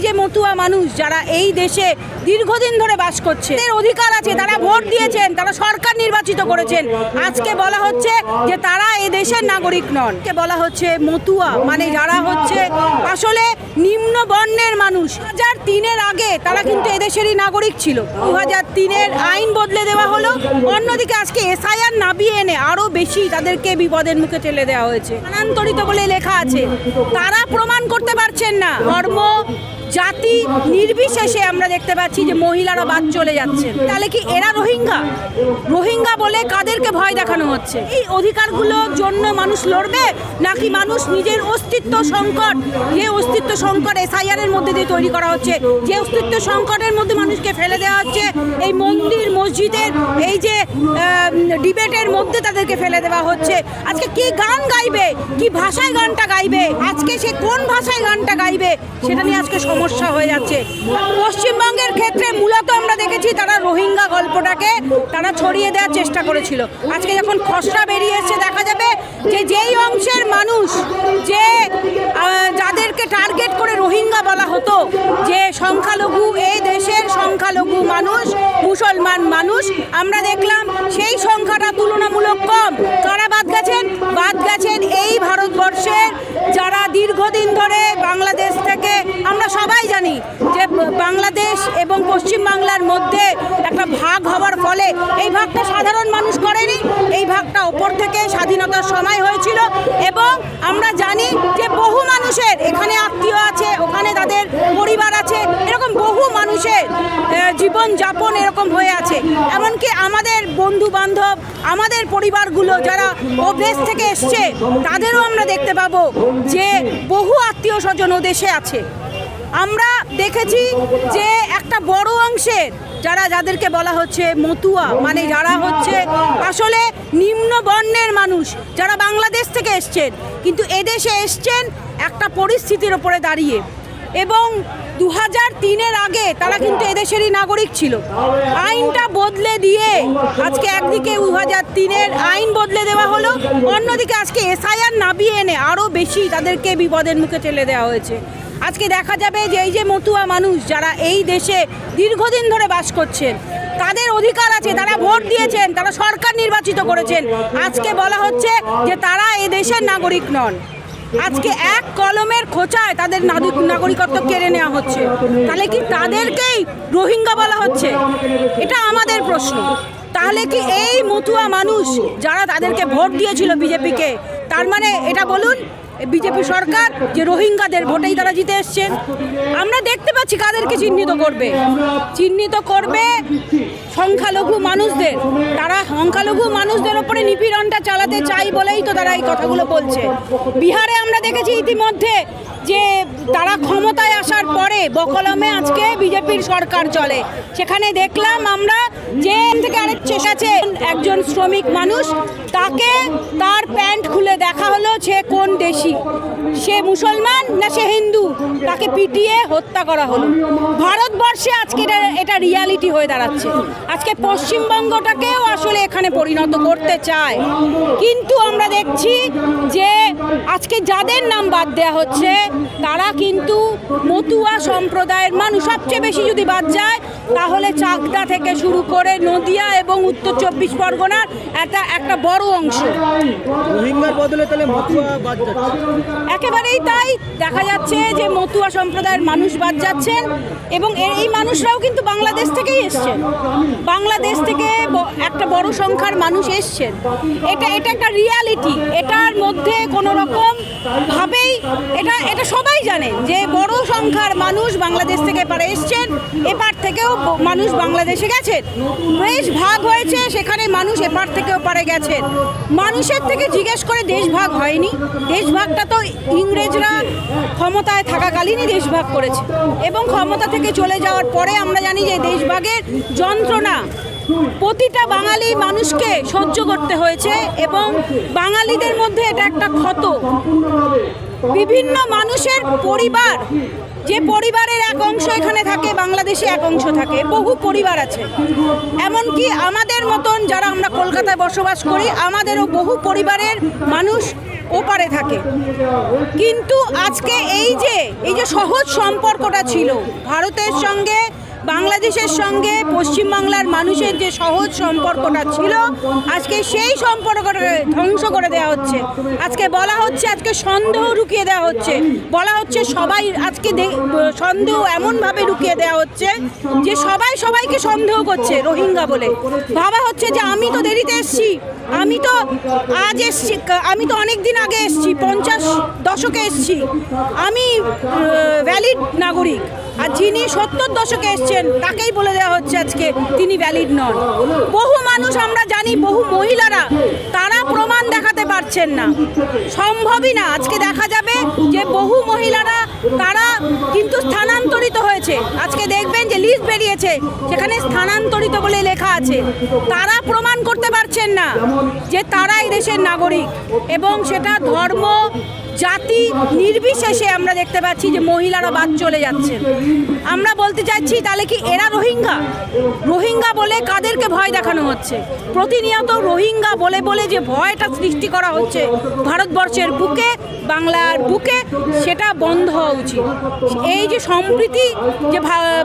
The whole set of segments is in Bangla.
যে মতুয়া মানুষ যারা এই দেশে দীর্ঘদিন ধরে বাস করছে, তাদের অধিকার আছে, তারা ভোট দিয়েছেন, তারা সরকার নির্বাচিত করেছেন। আজকে বলা হচ্ছে যে তারা এই দেশের নাগরিক নন। বলা হচ্ছে মতুয়া মানে যারা হচ্ছে আসলে নিম্ন বর্ণের মানুষ। 2003-এর আগে তারা কিন্তু এদেশেরই নাগরিক ছিল। 2003-এর আইন বদলে দেওয়া হলো, অন্যদিকে আজকে এসআইআর নামিয়ে এনে আরও বেশি তাদেরকে বিপদের মুখে ঠেলে দেওয়া হয়েছে। স্থানান্তরিত বলে লেখা আছে, তারা প্রমাণ করতে পারছেন না। ধর্ম জাতি নির্বিশেষে আমরা দেখতে পাচ্ছি যে মহিলারা বাদ চলে যাচ্ছেন। তাহলে কি এরা রোহিঙ্গা? রোহিঙ্গা বলে কাদেরকে ভয় দেখানো হচ্ছে? এই অধিকারগুলোর জন্য মানুষ লড়বে, নাকি মানুষ নিজের অস্তিত্ব সংকট, যে অস্তিত্ব সংকট এসআইআরের মধ্যে দিয়ে তৈরি করা হচ্ছে, যে অস্তিত্ব সংকটের মধ্যে মানুষকে ফেলে দেওয়া হচ্ছে, এই মন্দির মসজিদের এই যে ডিবেটের মধ্যে তাদেরকে ফেলে দেওয়া হচ্ছে। আজকে কি গান গাইবে, কি ভাষায় গানটা গাইবে, আজকে সে কোন ভাষায় গানটা গাইবে, সেটা নিয়ে আজকে সমস্যা হয়ে যাচ্ছে। পশ্চিমবঙ্গের ক্ষেত্রে মূলত আমরা দেখেছি তারা রোহিঙ্গা গল্পটাকে তারা ছড়িয়ে দেওয়ার চেষ্টা করেছিল। আজকে যখন খসড়া বেরিয়ে এসছে, দেখা যাবে যে যেই অংশের মানুষ, যে যাদেরকে টার্গেট করে রোহিঙ্গা বলা হতো, যে সংখ্যালঘু, এই দেশের সংখ্যালঘু মানুষ মুসলমান মানুষ, আমরা দেখলাম সেই সংখ্যাটা তুলনামূলক কম। কারা বাদ গেছেন? বাদ গেছেন এই ভারতবর্ষের যারা দীর্ঘদিন ধরে বাংলাদেশ থেকে, আমরা সবাই জানি যে বাংলাদেশ এবং পশ্চিমবাংলার মধ্যে একটা ভাগ হওয়ার ফলে এই ভাগটা সাধারণ মানুষ করেনি, এই ভাগটা ওপর থেকে স্বাধীনতার সময় হয়েছিল। এবং আমরা জানি যে বহু মানুষের এখানে আত্মীয় আছে, ওখানে তাদের পরিবার আছে, এরকম বহু মানুষের জীবনযাপন এরকম হয়ে আছে। এমনকি আমাদের বন্ধু বান্ধব, আমাদের পরিবারগুলো যারা ও দেশ থেকে এসছে, তাদেরও আমরা দেখতে পাবো যে বহু আত্মীয় স্বজন ও দেশে আছে। আমরা দেখেছি যে একটা বড় অংশের যাদেরকে বলা হচ্ছে মতুয়া মানে যারা হচ্ছে আসলে নিম্ন বর্ণের মানুষ, যারা বাংলাদেশ থেকে এসছেন, কিন্তু এদেশে এসছেন একটা পরিস্থিতির ওপরে দাঁড়িয়ে। এবং 2003-এর আগে তারা কিন্তু এদেশেরই নাগরিক ছিল। আইনটা বদলে দিয়ে আজকে একদিকে 2003-এর আইন বদলে দেওয়া হলো, অন্যদিকে আজকে এসআইআর নামিয়ে এনে আরও বেশি তাদেরকে বিপদের মুখে ঠেলে দেওয়া হয়েছে। আজকে দেখা যাবে যে এই যে মতুয়া মানুষ যারা এই দেশে দীর্ঘদিন ধরে বাস করছেন, তাদের অধিকার আছে, তারা ভোট দিয়েছেন, তারা সরকার নির্বাচিত করেছেন। আজকে বলা হচ্ছে যে তারা এই দেশের নাগরিক নন। আজকে এক কলমের খোঁচায় তাদের নাগরিকত্ব কেড়ে নেওয়া হচ্ছে। তাহলে কি তাদেরকেই রোহিঙ্গা বলা হচ্ছে? এটা আমাদের প্রশ্ন। তাহলে কি এই মতুয়া মানুষ যারা তাদেরকে ভোট দিয়েছিল বিজেপিকে, তার মানে এটা বলুন বিজেপি সরকার যে রোহিঙ্গাদের ভোটেই তারা জিতে এসছেন? আমরা দেখতে পাচ্ছি কাদেরকে চিহ্নিত করবে সংখ্যালঘু মানুষদের। তারা সংখ্যালঘু মানুষদের ওপরে নিপীড়নটা চালাতে চাই বলেই তো তারা এই কথাগুলো বলছে। বিহারে আমরা দেখেছি ইতিমধ্যে যে তারা ক্ষমতায় আসার পরে বকলমে আজকে বিজেপির সরকার চলে। সেখানে দেখলাম আমরা যে থেকে আরেক চেষাছে একজন শ্রমিক মানুষ, তাকে তার প্যান্ট খুলে দেখা হলো সে কোন দেশি, সে মুসলমান না সে হিন্দু, তাকে পিটিয়ে হত্যা করা হলো। ভারতবর্ষে আজকে এটা রিয়ালিটি হয়ে দাঁড়াচ্ছে। আজকে পশ্চিমবঙ্গটাকেও আসলে এখানে পরিণত করতে চায়, কিন্তু আমরা দেখছি যে আজকে যাদের নাম বাদ দেওয়া হচ্ছে তারা কিন্তু মতুয়া সম্প্রদায়ের মানুষ। সবচেয়ে বেশি যদি বাদ যায় তাহলে চাকদা থেকে শুরু করে নদিয়া এবং উত্তর 24 পরগনার একটা বড় অংশ। রোহিঙ্গার বদলে তাহলে মতুয়া বাদ যাচ্ছে? একেবারেই তাই। দেখা যাচ্ছে যে মতুয়া সম্প্রদায়ের মানুষ বাদ যাচ্ছেন, এবং এই মানুষরাও কিন্তু বাংলাদেশ থেকেই এসছেন। বাংলাদেশ থেকে একটা বড় সংখ্যার মানুষ এসছেন। এটা একটা রিয়ালিটি। এটার মধ্যে কোনো রকম ভাবেই এটা সবাই জানে যে বড় সংখ্যার মানুষ বাংলাদেশ থেকে এপারে এসছেন, এপার থেকেও মানুষ বাংলাদেশে গেছেন। দেশ ভাগ হয়েছে, সেখানে মানুষ এপার থেকে ওপারে গেছেন। মানুষের থেকে জিজ্ঞেস করে দেশ ভাগ হয়নি। দেশ ভাগটা তো ইংরেজরা ক্ষমতায় থাকাকালীনই দেশ ভাগ করেছে, এবং ক্ষমতা থেকে চলে যাওয়ার পরে আমরা জানি যে দেশ ভাগের যন্ত্রণা প্রতিটা বাঙালি মানুষকে সহ্য করতে হয়েছে, এবং বাঙালিদের মধ্যে এটা একটা ক্ষত। বিভিন্ন মানুষের পরিবার, যে পরিবারের এক অংশ এখানে থাকে, বাংলাদেশে এক অংশ থাকে, বহু পরিবার আছে। এমনকি আমাদের মতন যারা আমরা কলকাতায় বসবাস করি, আমাদেরও বহু পরিবারের মানুষ ওপারে থাকে। কিন্তু আজকে এই যে সহজ সম্পর্কটা ছিল ভারতের সঙ্গে, বাংলাদেশের সঙ্গে পশ্চিমবাংলার মানুষের যে সহজ সম্পর্কটা ছিল, আজকে সেই সম্পর্কটাকে ধ্বংস করে দেওয়া হচ্ছে। আজকে বলা হচ্ছে, আজকে সন্দেহ রুকিয়ে দেওয়া হচ্ছে, বলা হচ্ছে সবাই আজকে সন্দেহ এমনভাবে রুকিয়ে দেওয়া হচ্ছে যে সবাই সবাইকে সন্দেহ করছে রোহিঙ্গা বলে। ভাবা হচ্ছে যে আমি তো দেরিতে এসছি, আমি তো আজ এসছি, আমি তো অনেক দিন আগে এসছি, 50 দশকে এসছি, আমি ভ্যালিড নাগরিক। আর যিনি 70 দশকে এসছেন তাকেই বলে দেওয়া হচ্ছে আজকে তিনি ভ্যালিড নন। বহু মানুষ আমরা জানি, বহু মহিলারা তারা প্রমাণ দেখাতে পারছেন না, সম্ভবই না। আজকে দেখা যাবে যে বহু মহিলারা তারা কিন্তু স্থানান্তরিত হয়েছে। আজকে দেখবেন যে লিস্ট বেরিয়েছে, সেখানে স্থানান্তরিত বলে লেখা আছে। তারা প্রমাণ করতে পারছেন না যে তারা এই দেশের নাগরিক, এবং সেটা ধর্ম জাতি নির্বিশেষে আমরা দেখতে পাচ্ছি যে মহিলারা বাদ চলে যাচ্ছেন। আমরা বলতে চাইছি, তাহলে কি এরা রোহিঙ্গা? রোহিঙ্গা বলে কাদেরকে ভয় দেখানো হচ্ছে? প্রতিনিয়ত রোহিঙ্গা বলে বলে যে ভয়টা সৃষ্টি করা হচ্ছে ভারতবর্ষের বুকে, বাংলার বুকে, সেটা বন্ধ হওয়া উচিত। এই যে সম্প্রীতি, যে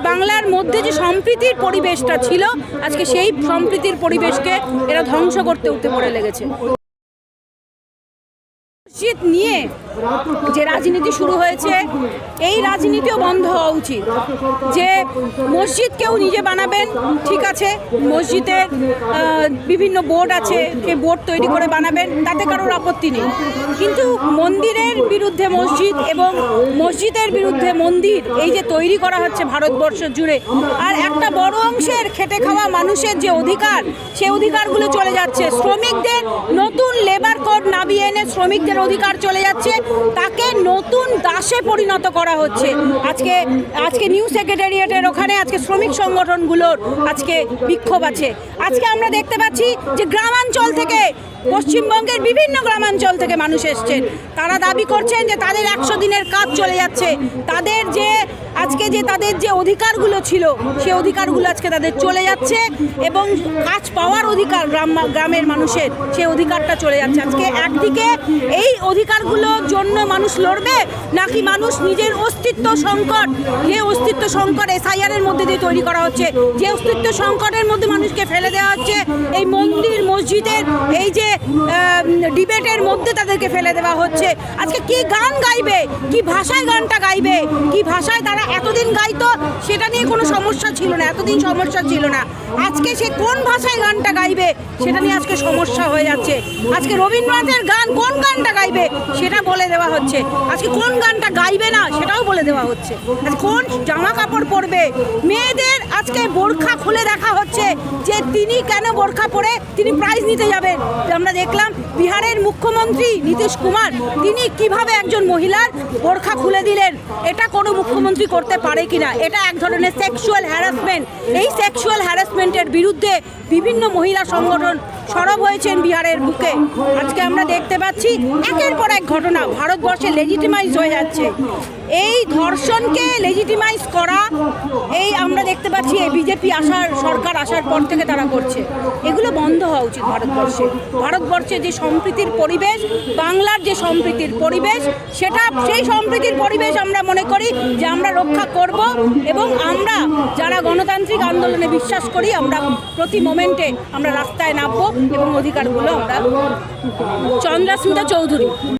বাংলার মধ্যে যে সম্প্রীতির পরিবেশটা ছিল, আজকে সেই সম্প্রীতির পরিবেশকে এরা ধ্বংস করতে উঠে পড়ে লেগেছে। মসজিদ নিয়ে যে রাজনীতি শুরু হয়েছে, এই রাজনীতিও বন্ধ হওয়া উচিত। যে মসজিদ কেউ নিজে বানাবেন, ঠিক আছে, মসজিদের বিভিন্ন বোর্ড আছে, সেই বোর্ড তৈরি করে বানাবেন, তাতে কারোর আপত্তি নেই। কিন্তু মন্দিরের বিরুদ্ধে মসজিদ এবং মসজিদের বিরুদ্ধে মন্দির, এই যে তৈরি করা হচ্ছে ভারতবর্ষ জুড়ে, আর একটা বড় অংশের খেটে খাওয়া মানুষের যে অধিকার, সেই অধিকারগুলো চলে যাচ্ছে। শ্রমিকদের নতুন লেবার কোড নামিয়ে এনে শ্রমিকদের অধিকার চলে যাচ্ছে, তাকে নতুন দাসে পরিণত করা হচ্ছে। আজকে নিউ সেক্রেটারিয়েটের ওখানে আজকে শ্রমিক সংগঠনগুলোর আজকে বিক্ষোভ আছে। আজকে আমরা দেখতে পাচ্ছি যে গ্রামাঞ্চল থেকে, পশ্চিমবঙ্গের বিভিন্ন গ্রামাঞ্চল থেকে মানুষ এসছেন, তারা দাবি করছেন যে তাদের 100 দিনের কাজ চলে যাচ্ছে, তাদের যে অধিকারগুলো ছিল সেই অধিকারগুলো আজকে তাদের চলে যাচ্ছে, এবং কাজ পাওয়ার অধিকার গ্রামের মানুষের, সেই অধিকারটা চলে যাচ্ছে। আজকে একদিকে এই অধিকারগুলোর জন্য মানুষ লড়বে, নাকি মানুষ নিজের অস্তিত্ব সংকট, যে অস্তিত্ব সংকট SIR-এর মধ্যে দিয়ে তৈরি করা হচ্ছে, যে অস্তিত্ব সংকটের মধ্যে মানুষকে ফেলে দেওয়া হচ্ছে, এই মন্দির মসজিদের এই যে ডিবেটের মধ্যে তাদেরকে ফেলে দেওয়া হচ্ছে। আজকে কি গান গাইবে, কি ভাষায় গানটা গাইবে, কি ভাষায় তারা এতদিন গাইতো, সেটা নিয়ে কোনো সমস্যা ছিল না, এতদিন সমস্যা ছিল না। আজকে সে কোন ভাষায় গানটা গাইবে, সেটা নিয়ে আজকে সমস্যা হয়ে যাচ্ছে। আজকে রবীন্দ্রনাথের গান, কোন গানটা গাইবে সেটা বলে দেওয়া হচ্ছে। আজকে কোন গানটা গাইবে না সেটাও বলে দেওয়া হচ্ছে। আজকে কোন জামা কাপড় পরবে, মেয়েদের আজকে বোরখা খুলে দেখা হচ্ছে যে তিনি কেন বোরখা পরে তিনি প্রাইজ নিতে যাবেন। আমরা দেখলাম বিহারের মুখ্যমন্ত্রী নীতিশ কুমার, তিনি কিভাবে একজন মহিলার বোরখা খুলে দিলেন। এটা কোনো মুখ্যমন্ত্রী করতে পারে কিনা? এটা এক ধরনের সেক্সুয়াল হ্যারাসমেন্ট। এই সেক্সুয়াল হ্যারাসমেন্টের বিরুদ্ধে বিভিন্ন মহিলা সংগঠন সরব হয়েছেন বিহারের বুকে। আজকে আমরা দেখতে পাচ্ছি একের পর এক ঘটনা ভারতবর্ষে লেজিটিমাইজ হয়ে যাচ্ছে। এই ধর্ষণকে লেজিটিমাইজ করা, এই আমরা দেখতে পাচ্ছি এই বিজেপি সরকার আসার পর থেকে তারা করছে। এগুলো বন্ধ হওয়া উচিত ভারতবর্ষে যে সম্প্রীতির পরিবেশ, বাংলার যে সম্প্রীতির পরিবেশ, সেই সম্প্রীতির পরিবেশ আমরা মনে করি যে আমরা রক্ষা করব, এবং আমরা যারা গণতান্ত্রিক আন্দোলনে বিশ্বাস করি, আমরা প্রতি মোমেন্টে আমরা রাস্তায় নামবো এবং অধিকারগুলো আমরা। চন্দ্রাস্মিতা চৌধুরী।